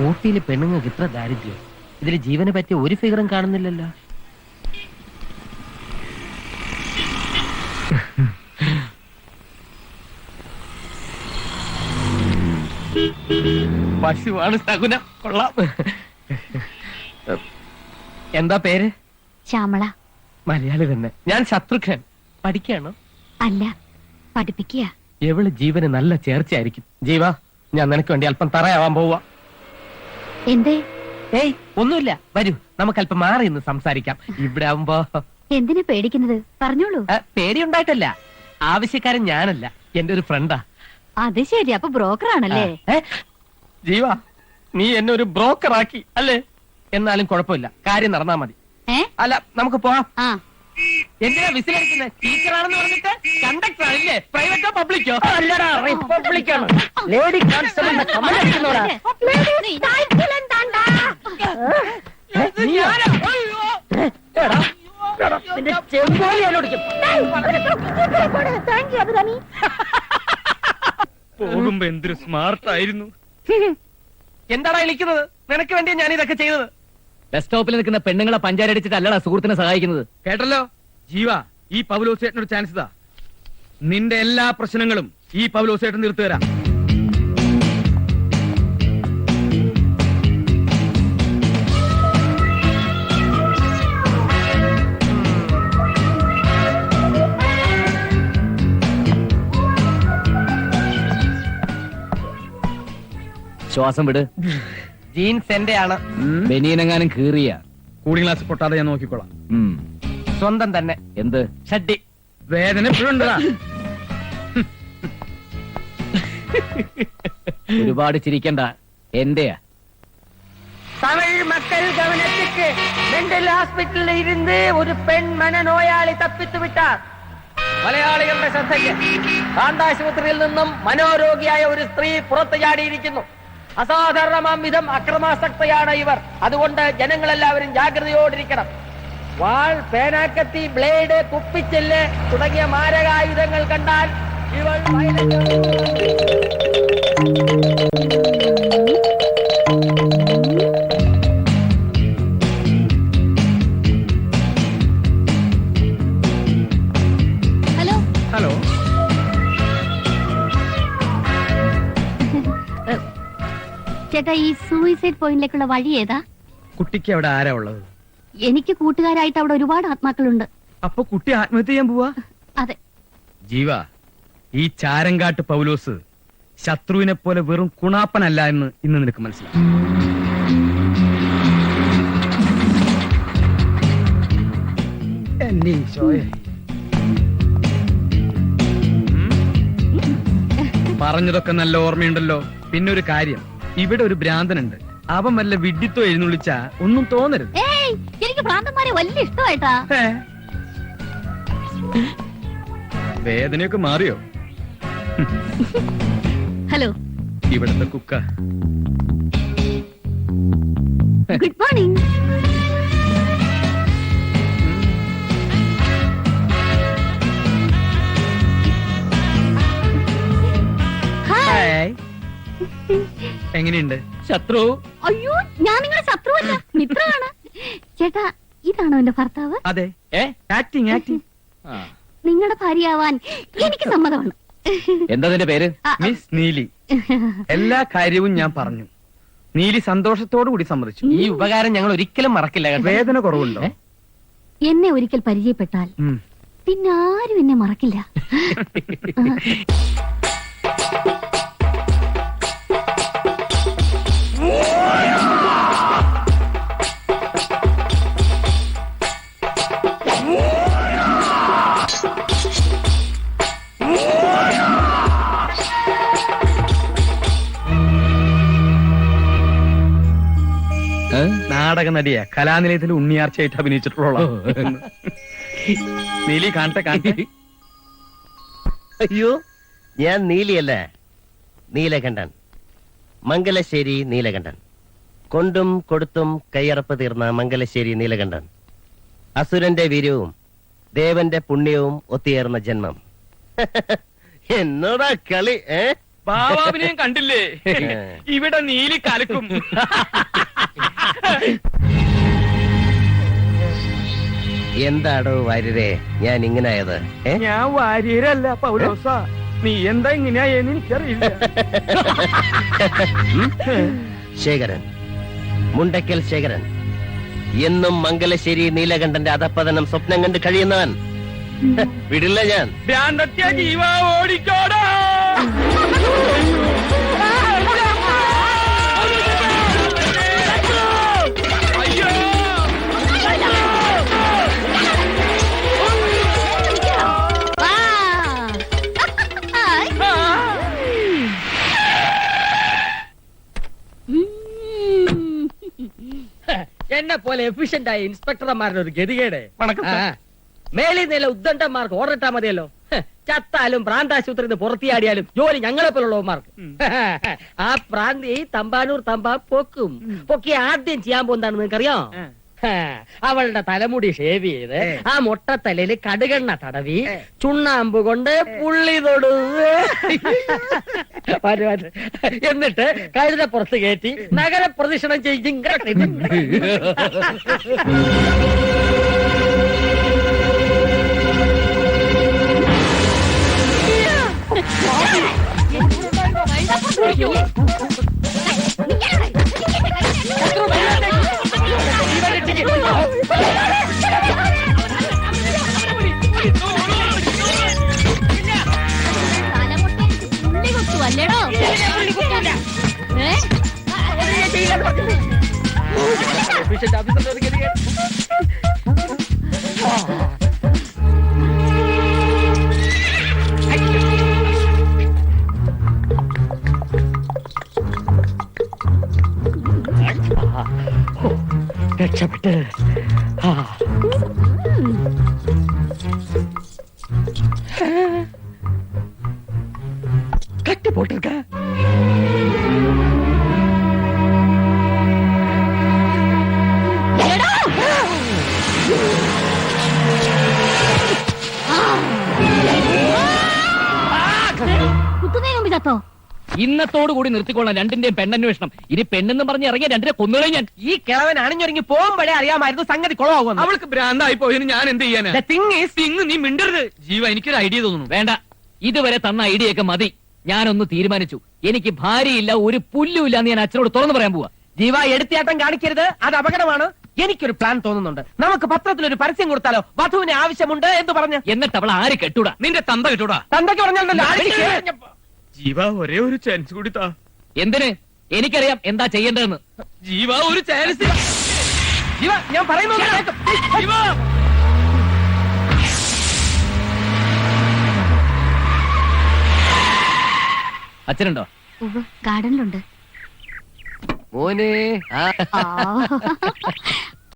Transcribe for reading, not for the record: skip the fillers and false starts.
ഊട്ടിയിലെ പെണ്ണുങ്ങൾക്ക് ഇത്ര ദാരിദ്ര്യം, ഇതില് ജീവനെ പറ്റിയ ഒരു ഫിഗറും കാണുന്നില്ലല്ലോ. പശുവാണ് സകുനം. കൊള്ളാം. എന്താ പേര്? ശ്യാമള. മലയാളി തന്നെ. ഞാൻ ശത്രുഘ്നൻ. പഠിക്കാണോ? അല്ല, പഠിപ്പിക്കുക. എവള് ജീവന് നല്ല ചേർച്ചയായിരിക്കും. ജീവ, ഞാൻ നിനക്ക് വേണ്ടി അല്പം തറയാവാൻ പോവാ. എന്തേ? ഏയ് ഒന്നുമില്ല, വരൂ, നമുക്ക് അല്പം മാറി ഇന്ന് സംസാരിക്കാം. ഇവിടെ ആവുമ്പോ. എന്തിനാ പേടിക്കുന്നത്? പറഞ്ഞോളൂ. പേടിയുണ്ടായിട്ടല്ല, ആവശ്യക്കാരൻ ഞാനല്ല, എന്റെ ഒരു ഫ്രണ്ടാ. അത് ശരി, അപ്പൊ ബ്രോക്കർ ആണല്ലേ? ജീവ, നീ എന്നെ ഒരു ബ്രോക്കർ ആക്കി അല്ലേ? എന്നാലും കുഴപ്പമില്ല, കാര്യം നടന്നാ മതി. അല്ല, നമുക്ക് പോവാം. എന്തിനാ വിസിലടിക്കുന്നത്? ടീച്ചറാണെന്ന് പറഞ്ഞിട്ട് കണ്ടക്ടർ ആണല്ലേ? പ്രൈവറ്റോ പബ്ലിക്കോ? അല്ലടാ, റിപ്പബ്ലിക്കാണ്. ലേഡി കോൺസ്റ്റബിളിന്റെ കമലടിക്കുന്നോടാ. പോകുമ്പോ എന്തൊരു സ്മാർട്ടായിരുന്നു. എന്താടാ വിളിക്കുന്നത്? നിനക്ക് വേണ്ടിയാ ഞാൻ ഇതൊക്കെ ചെയ്തത്. ബസ് സ്റ്റോപ്പിൽ നിൽക്കുന്ന പെണ്ണുങ്ങളെ പഞ്ചാരടിച്ചിട്ട് അല്ലടാ സുഹൃത്തിനെ സഹായിക്കുന്നത്. കേട്ടല്ലോ ജീവ, ഈ പൗലോസേട്ടനൊരു ചാൻസ് ഇതാ. നിന്റെ എല്ലാ പ്രശ്നങ്ങളും ഈ പൗലോസേട്ടൻ തീർത്തു തരാം. ശ്വാസം വിട്. ജീൻസ് എന്റെ ആണ്. ബനിയനെങ്ങാനും കീറിയ കൂളിംഗ് ഗ്ലാസ് പൊട്ടാതെ ഞാൻ നോക്കിക്കോളാം. സ്വന്തം തന്നെ. എന്ത് ഷഡ്ഡി. വേദന എപ്പോഴുണ്ടാ? ഒരുപാട് ചിരിക്കണ്ട, എന്റെയാ. തമിഴ് മക്കൾ ഗവനത്തിക്ക് മെന്റൽ ഹോസ്പിറ്റലിൽ ഇരുന്ന് ഒരു പെൺ മനനോയാളി തപ്പിത്തു വിട്ടാർ. മലയാളികളുടെ ശ്രദ്ധയ്ക്ക്, കാണ്ടാശുപത്രിയിൽ നിന്നും മനോരോഗിയായ ഒരു സ്ത്രീ പുറത്തു ചാടിയിരിക്കുന്നു. അസാധാരണമാം വിധം അക്രമാസക്തയാണ് ഇവർ. അതുകൊണ്ട് ജനങ്ങളെല്ലാവരും ജാഗ്രതയോടിരിക്കണം. വാൾ, പേനാക്കത്തി, ബ്ലേഡ്, കുപ്പിച്ചെല്ല് തുടങ്ങിയ മാരകായുധങ്ങൾ കണ്ടാൽ ഇവൾ ഹലോ. ഹലോ, ചേട്ടാ, ഈ സൂയിസൈഡ് പോയിന്റിലേക്കുള്ള വഴി ഏതാ? കുട്ടിക്ക് അവിടെ ആരാ ഉള്ളത്? എനിക്ക് കൂട്ടുകാരായിട്ട് അവിടെ ഒരുപാട് ആത്മാക്കളുണ്ട്. അപ്പൊ കുട്ടി ആത്മഹത്യ ചെയ്യാൻ പോവാ? അതെ. ജീവ, ഈ ചാരങ്കാട്ട് പൗലോസ് ശത്രുവിനെ പോലെ വെറും കുണാപ്പനല്ല എന്ന് ഇന്ന് നിനക്ക് മനസ്സിലാവും. പറഞ്ഞതൊക്കെ നല്ല ഓർമ്മയുണ്ടല്ലോ. പിന്നെ ഒരു കാര്യം, ഇവിടെ ഒരു ഭ്രാന്തനുണ്ട്. അവൻ വല്ല വിഡ്ഢിത്തോ എഴുന്നള്ളിച്ചാ ഒന്നും തോന്നരുത്. ഏയ്, എനിക്ക് ഭ്രാന്തന്മാരെ വലിയ ഇഷ്ടമായിട്ടാ. വേദനയൊക്കെ മാറിയോ? ഹലോ, ഇവിടുത്തെ കുക്ക. Good morning. ഹായ്. എങ്ങനെയുണ്ട് ശത്രു? അയ്യോ, ഞാൻ നിങ്ങളുടെ ശത്രുവല്ല, മിത്രമാണ്. ചേട്ടാ, ഇതാണോ എന്റെ ഭർത്താവ്? അതെ. Acting acting. നിങ്ങളുടെ ഭാര്യയാവാൻ എനിക്ക് സമ്മതമാണ്. എന്താ നിന്റെ പേര്? മിസ് നീലി. എല്ലാ കാര്യവും ഞാൻ പറഞ്ഞു. നീലി സന്തോഷത്തോടു കൂടി സമ്മതിച്ചു. ഈ ഉപകാരം ഞങ്ങൾ ഒരിക്കലും മറക്കില്ല. വേദന കുറവുണ്ടോ? എന്നെ ഒരിക്കൽ പരിചയപ്പെട്ടാൽ പിന്നെ ആരും എന്നെ മറക്കില്ല. നാടക നടിയാ, കലാനിലയത്തിൽ ഉണ്ണിയാർച്ചയായിട്ട് അഭിനയിച്ചിട്ടുള്ള. നീലി കാണട്ടെ കാണട്ടെ. അയ്യോ, ഞാൻ നീലിയല്ലേ, നീലകണ്ഠൻ. മംഗലശ്ശേരി നീലകണ്ഠൻ. കൊണ്ടും കൊടുത്തും കയ്യറപ്പ് തീർന്ന മംഗലശ്ശേരി നീലകണ്ഠൻ. അസുരന്റെ വീര്യവും ദേവന്റെ പുണ്യവും ഒത്തുചേർന്ന ജന്മം. എന്നോടാ കളി? ബാബാവിനെയും കണ്ടില്ലേ ഇവിടെ നീലി കലക്കും. എന്താടോ വാര്യരെ ഞാൻ ഇങ്ങനായത്? ഞാൻ വാര്യരല്ല പൗലോസ. നീ എന്താ ഇങ്ങനെയായെന്ന് എനിക്കറിയില്ല. ശേഖരൻ, മുണ്ടക്കൽ ശേഖരൻ, എന്നും മംഗലശ്ശേരി നീലകണ്ഠന്റെ അധപ്പതനം സ്വപ്നം കണ്ട് കഴിയുന്നവൻ. വിടില്ല ഞാൻ. ഭ്രാന്തത്യ ജീവ ഓടിക്കോടാ. അയ്യോ എന്നെ പോലെ എഫിഷ്യന്റ് ആയ ഇൻസ്പെക്ടർമാരുടെ ഒരു ഗതികേട്. വണക്കം സാർ. മേലിൽ നില ഉദ്ദണ്ഡന്മാർക്ക് ഓർഡർ ഇട്ടാ മതിയല്ലോ. ചത്താലും പ്രാന്താശുപത്രിയിൽ നിന്ന് പുറത്തിയാടിയാലും ജോലി ഞങ്ങളെ പോലുള്ളവന്മാർക്ക്. ആ പ്രാന്തി തമ്പാനൂർ തമ്പാ പൊക്കും. പൊക്കി ആദ്യം ചെയ്യാൻ പോകുന്നതാണ് നിങ്ങൾക്കറിയോ? അവളുടെ തലമുടി ഷേവ് ചെയ്ത് ആ മൊട്ടത്തലയില് കടുകെണ്ണ തടവി ചുണ്ണാമ്പ് കൊണ്ട് പുള്ളി തൊടു. എന്നിട്ട് കഴുത പുറത്ത് കയറ്റി നഗര പ്രദക്ഷിണം ചെയ്യും. അല്ലേടോ രക്ഷപ്പെട്ട് കട്ടി പോട്ടിருக்க. കുത്തുന്നതിന് മുമ്പ് ചത്തോ? ഇന്നത്തോടു കൂടി നിർത്തിക്കൊള്ളാം രണ്ടിന്റെയും പെണ്ണന്വേഷണം. ഇനി പെണ്ണെന്ന് പറഞ്ഞ് ഇറങ്ങിയ രണ്ടിനെ കൊന്നുകളെ ഞാൻ. ഈ കിളവൻ അണിഞ്ഞൊരുങ്ങി പോകുമ്പോഴേ അറിയാമായിരുന്നു സംഗതി കുളമാകുമെന്ന്. അവൾക്ക് ഭ്രാന്തായി പോയതിന് ഞാൻ എന്ത് ചെയ്യാനാ? The thing is, തിങ്ങ് നീ മിണ്ടരുത്. ജീവ എനിക്കൊരു ഐഡിയ തോന്നുന്നു. വേണ്ട, ഇതുവരെ തന്ന ഐഡിയ ഒക്കെ മതി. ഞാനൊന്ന് തീരുമാനിച്ചു. എനിക്ക് ഭാര്യയില്ല, ഒരു പുല്ലുമില്ല എന്ന് ഞാൻ അച്ഛനോട് തുറന്നു പറയാൻ പോവാ. ജീവ എടുത്തിയാട്ടം കാണിക്കരുത്, അത് അപകടമാണ്. എനിക്കൊരു പ്ലാൻ തോന്നുന്നുണ്ട്. നമുക്ക് പത്രത്തിൽ ഒരു പരസ്യം കൊടുത്താലോ? വധുവിന് ആവശ്യമുണ്ട് എന്ന് പറഞ്ഞ്. എന്നിട്ട് അവൾ ആര് കെട്ടൂടാ? നിന്റെ തന്ത കിട്ടൂടാ. തന്തയ്ക്ക് പറഞ്ഞാൽ ജീവ ഒരേ ഒരു ചാൻസ് കൂടി താ. എന്തിന്? എനിക്കറിയാം എന്താ ചെയ്യേണ്ടതെന്ന്. ജീവ ഒരു ചാൻസ്. ജീവ ഞാൻ പറയുന്നു കേൾക്ക്. ജീവ അച്ഛനുണ്ടോ? ഗാർഡനിലുണ്ട്. മോനെ